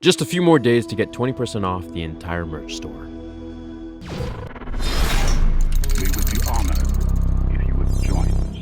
Just a few more days to get 20% off the entire merch store. We would be honored if you would join us.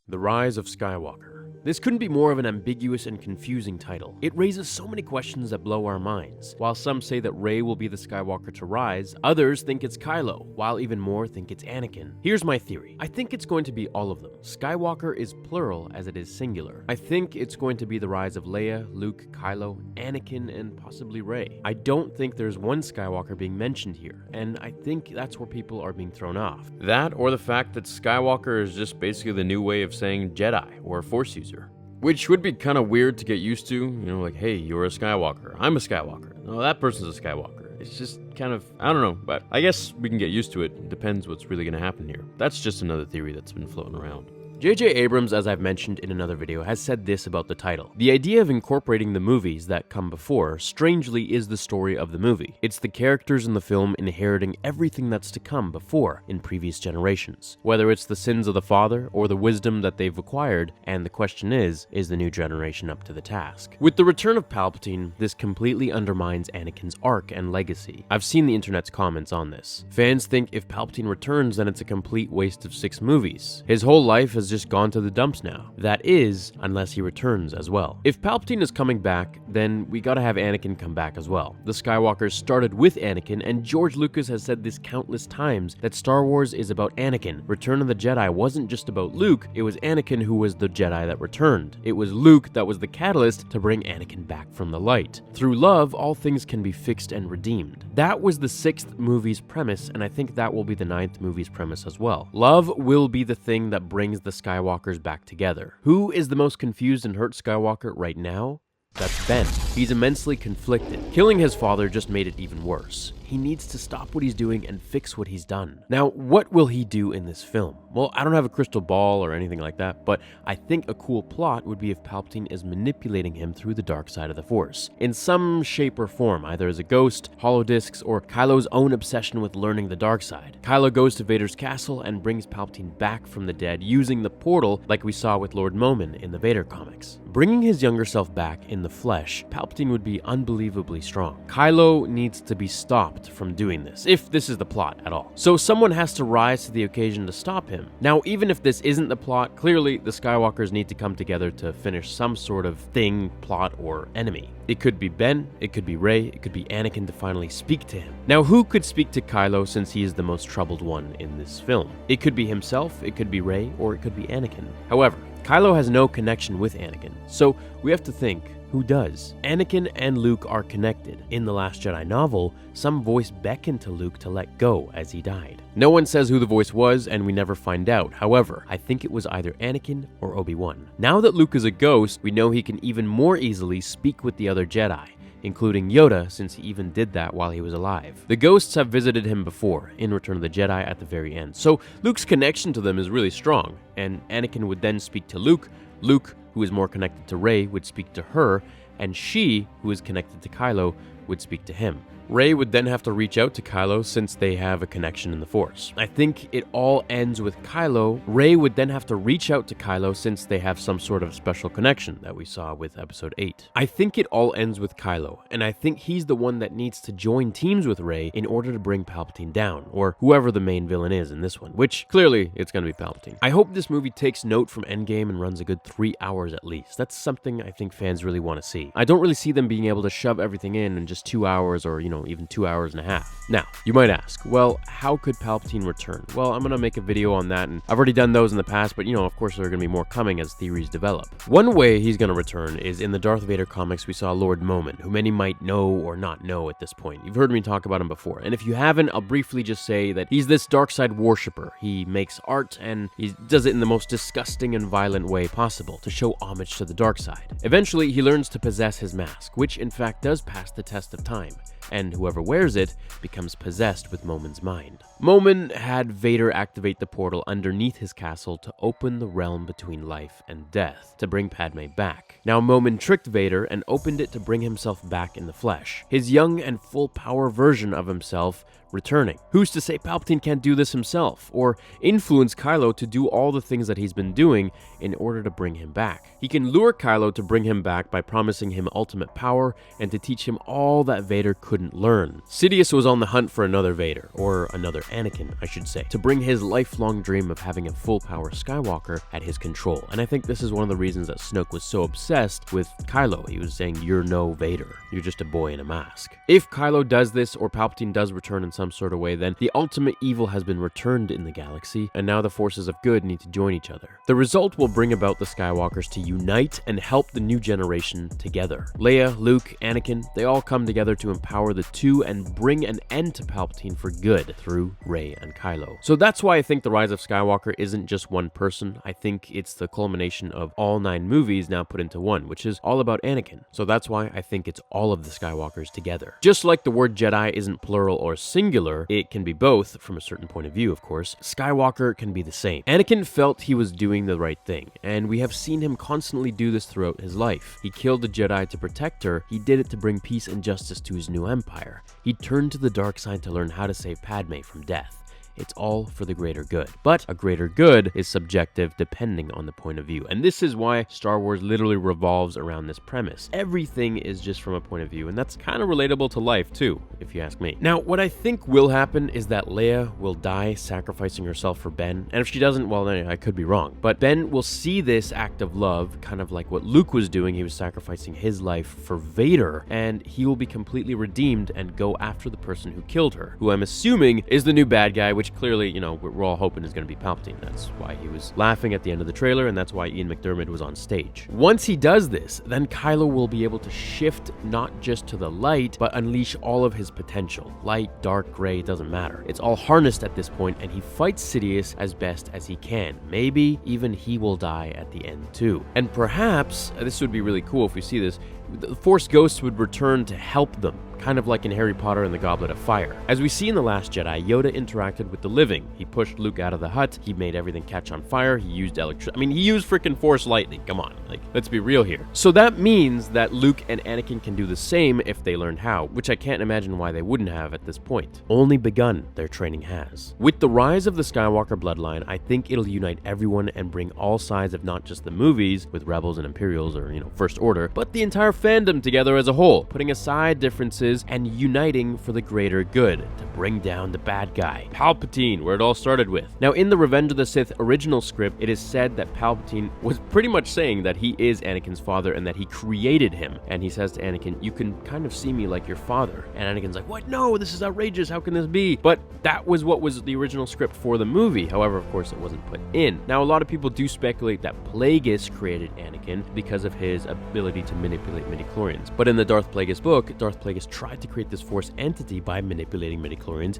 The Rise of Skywalker. This couldn't be more of an ambiguous and confusing title. It raises so many questions that blow our minds. While some say that Rey will be the Skywalker to rise, others think it's Kylo, while even more think it's Anakin. Here's my theory. I think it's going to be all of them. Skywalker is plural as it is singular. I think it's going to be the rise of Leia, Luke, Kylo, Anakin, and possibly Rey. I don't think there's one Skywalker being mentioned here, and I think that's where people are being thrown off. That, or the fact that Skywalker is just basically the new way of saying Jedi or Force user. Which would be kind of weird to get used to, like, hey, you're a Skywalker, I'm a Skywalker, no, that person's a Skywalker. It's just kind of, I don't know, but I guess we can get used to it. It depends what's really going to happen here. That's just another theory that's been floating around. J.J. Abrams, as I've mentioned in another video, has said this about the title. The idea of incorporating the movies that come before, strangely, is the story of the movie. It's the characters in the film inheriting everything that's to come before in previous generations. Whether it's the sins of the father or the wisdom that they've acquired, and the question is the new generation up to the task? With the return of Palpatine, this completely undermines Anakin's arc and legacy. I've seen the internet's comments on this. Fans think if Palpatine returns, then it's a complete waste of 6 movies. His whole life has just gone to the dumps now. That is, unless he returns as well. If Palpatine is coming back, then we gotta have Anakin come back as well. The Skywalkers started with Anakin, and George Lucas has said this countless times that Star Wars is about Anakin. Return of the Jedi wasn't just about Luke, it was Anakin who was the Jedi that returned. It was Luke that was the catalyst to bring Anakin back from the light. Through love, all things can be fixed and redeemed. That was the 6th movie's premise, and I think that will be the 9th movie's premise as well. Love will be the thing that brings the Skywalkers back together. Who is the most confused and hurt Skywalker right now? That's Ben. He's immensely conflicted. Killing his father just made it even worse. He needs to stop what he's doing and fix what he's done. Now, what will he do in this film? Well, I don't have a crystal ball or anything like that, but I think a cool plot would be if Palpatine is manipulating him through the dark side of the Force, in some shape or form, either as a ghost, holodiscs, or Kylo's own obsession with learning the dark side. Kylo goes to Vader's castle and brings Palpatine back from the dead using the portal like we saw with Lord Momin in the Vader comics. Bringing his younger self back in the flesh, Palpatine would be unbelievably strong. Kylo needs to be stopped from doing this, if this is the plot at all. So someone has to rise to the occasion to stop him. Now, even if this isn't the plot, clearly the Skywalkers need to come together to finish some sort of thing, plot, or enemy. It could be Ben, it could be Rey, it could be Anakin to finally speak to him. Now, who could speak to Kylo since he is the most troubled one in this film? It could be himself, it could be Rey, or it could be Anakin. However, Kylo has no connection with Anakin, so we have to think, who does? Anakin and Luke are connected. In The Last Jedi novel, some voice beckoned to Luke to let go as he died. No one says who the voice was, and we never find out. However, I think it was either Anakin or Obi-Wan. Now that Luke is a ghost, we know he can even more easily speak with the other Jedi, including Yoda, since he even did that while he was alive. The ghosts have visited him before, in Return of the Jedi at the very end, so Luke's connection to them is really strong, and Anakin would then speak to Luke. Luke, who is more connected to Rey, would speak to her, and she, who is connected to Kylo, would speak to him. Rey would then have to reach out to Kylo since they have a connection in the Force. I think it all ends with Kylo. Rey would then have to reach out to Kylo since they have some sort of special connection that we saw with Episode 8. I think it all ends with Kylo, and I think he's the one that needs to join teams with Rey in order to bring Palpatine down, or whoever the main villain is in this one, which clearly it's going to be Palpatine. I hope this movie takes note from Endgame and runs a good 3 hours at least. That's something I think fans really want to see. I don't really see them being able to shove everything in just 2 hours or, even 2 hours and a half. Now, you might ask, well, how could Palpatine return? Well, I'm gonna make a video on that, and I've already done those in the past, but of course there are gonna be more coming as theories develop. One way he's gonna return is in the Darth Vader comics we saw Lord Momin, who many might know or not know at this point. You've heard me talk about him before, and if you haven't, I'll briefly just say that he's this dark side worshipper. He makes art, and he does it in the most disgusting and violent way possible to show homage to the dark side. Eventually, he learns to possess his mask, which in fact does pass the test of time, and whoever wears it becomes possessed with Momin's mind. Momin had Vader activate the portal underneath his castle to open the realm between life and death, to bring Padme back. Now Momin tricked Vader and opened it to bring himself back in the flesh. His young and full power version of himself returning? Who's to say Palpatine can't do this himself, or influence Kylo to do all the things that he's been doing in order to bring him back? He can lure Kylo to bring him back by promising him ultimate power and to teach him all that Vader couldn't learn. Sidious was on the hunt for another Vader, or another Anakin, I should say, to bring his lifelong dream of having a full-power Skywalker at his control. And I think this is one of the reasons that Snoke was so obsessed with Kylo. He was saying, "You're no Vader. You're just a boy in a mask." If Kylo does this, or Palpatine does return in some sort of way, then the ultimate evil has been returned in the galaxy, and now the forces of good need to join each other. The result will bring about the Skywalkers to unite and help the new generation together. Leia, Luke, Anakin, they all come together to empower the two and bring an end to Palpatine for good through Rey and Kylo. So that's why I think The Rise of Skywalker isn't just one person. I think it's the culmination of all 9 movies now put into one, which is all about Anakin. So that's why I think it's all of the Skywalkers together. Just like the word Jedi isn't plural or singular, it can be both from a certain point of view, of course. Skywalker can be the same. Anakin felt he was doing the right thing, and we have seen him constantly do this throughout his life. He killed a Jedi to protect her. He did it to bring peace and justice to his new empire. He turned to the dark side to learn how to save Padme from death. It's all for the greater good. But a greater good is subjective depending on the point of view. And this is why Star Wars literally revolves around this premise. Everything is just from a point of view, and that's kind of relatable to life too, if you ask me. Now, what I think will happen is that Leia will die sacrificing herself for Ben. And if she doesn't, well, then I could be wrong. But Ben will see this act of love, kind of like what Luke was doing. He was sacrificing his life for Vader, and he will be completely redeemed and go after the person who killed her, who I'm assuming is the new bad guy, which clearly, you know, we're all hoping is going to be Palpatine. That's why he was laughing at the end of the trailer, and that's why Ian McDiarmid was on stage. Once he does this, then Kylo will be able to shift not just to the light, but unleash all of his potential. Light, dark, gray, doesn't matter. It's all harnessed at this point, and he fights Sidious as best as he can. Maybe even he will die at the end too. And perhaps, this would be really cool if we see this, the Force Ghosts would return to help them, kind of like in Harry Potter and the Goblet of Fire. As we see in The Last Jedi, Yoda interacted with the living. He pushed Luke out of the hut, he made everything catch on fire, he used he used freaking Force lightning, come on, like, let's be real here. So that means that Luke and Anakin can do the same if they learned how, which I can't imagine why they wouldn't have at this point. Only begun, their training has. With the rise of the Skywalker bloodline, I think it'll unite everyone and bring all sides of not just the movies, with Rebels and Imperials or, First Order, but the entire fandom together as a whole, putting aside differences and uniting for the greater good to bring down the bad guy, Palpatine, where it all started with. Now, in the Revenge of the Sith original script, it is said that Palpatine was pretty much saying that he is Anakin's father and that he created him. And he says to Anakin, "You can kind of see me like your father." And Anakin's like, "What? No, this is outrageous. How can this be?" But that was what was the original script for the movie. However, of course, it wasn't put in. Now, a lot of people do speculate that Plagueis created Anakin because of his ability to manipulate midichlorians. But in the Darth Plagueis book, Darth Plagueis tried to create this Force entity by manipulating midichlorians,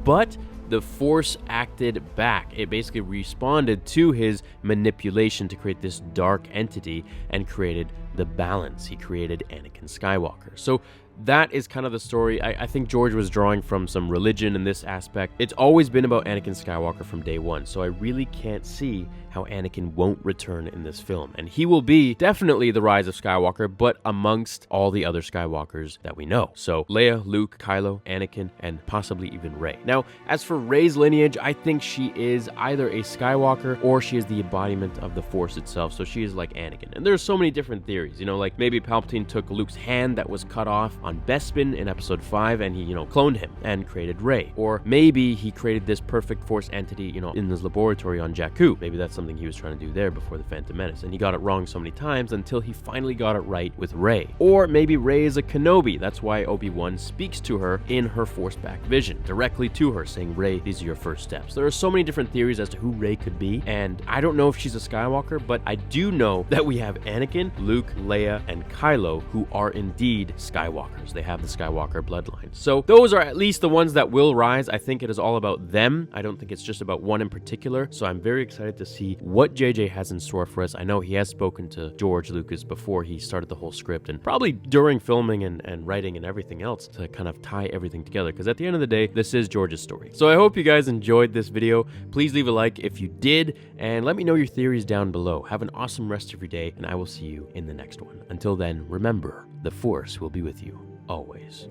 but the Force acted back. It basically responded to his manipulation to create this dark entity and created the balance. He created Anakin Skywalker. So that is kind of the story. I think George was drawing from some religion in this aspect. It's always been about Anakin Skywalker from day one, so I really can't see how Anakin won't return in this film. And he will be definitely the Rise of Skywalker, but amongst all the other Skywalkers that we know. So Leia, Luke, Kylo, Anakin, and possibly even Rey. Now, as for Rey's lineage, I think she is either a Skywalker or she is the embodiment of the Force itself, so she is like Anakin. And there's so many different theories, like maybe Palpatine took Luke's hand that was cut off on Bespin in Episode 5 and he, cloned him and created Rey. Or maybe he created this perfect Force entity, in his laboratory on Jakku. Maybe that's something he was trying to do there before the Phantom Menace, and he got it wrong so many times until he finally got it right with Rey. Or maybe Rey is a Kenobi. That's why Obi-Wan speaks to her in her Force-backed vision, directly to her, saying, "Rey, these are your first steps." There are so many different theories as to who Rey could be, and I don't know if she's a Skywalker, but I do know that we have Anakin, Luke, Leia, and Kylo, who are indeed Skywalkers. They have the Skywalker bloodline. So those are at least the ones that will rise. I think it is all about them. I don't think it's just about one in particular, so I'm very excited to see what JJ has in store for us. I know he has spoken to George Lucas before he started the whole script, and probably during filming and writing and everything else to kind of tie everything together, because at the end of the day, this is George's story. So I hope you guys enjoyed this video. Please leave a like if you did, and let me know your theories down below. Have an awesome rest of your day, and I will see you in the next one. Until then, remember, the Force will be with you always.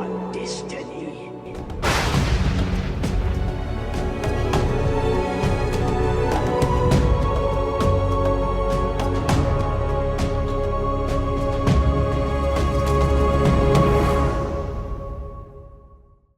not distant.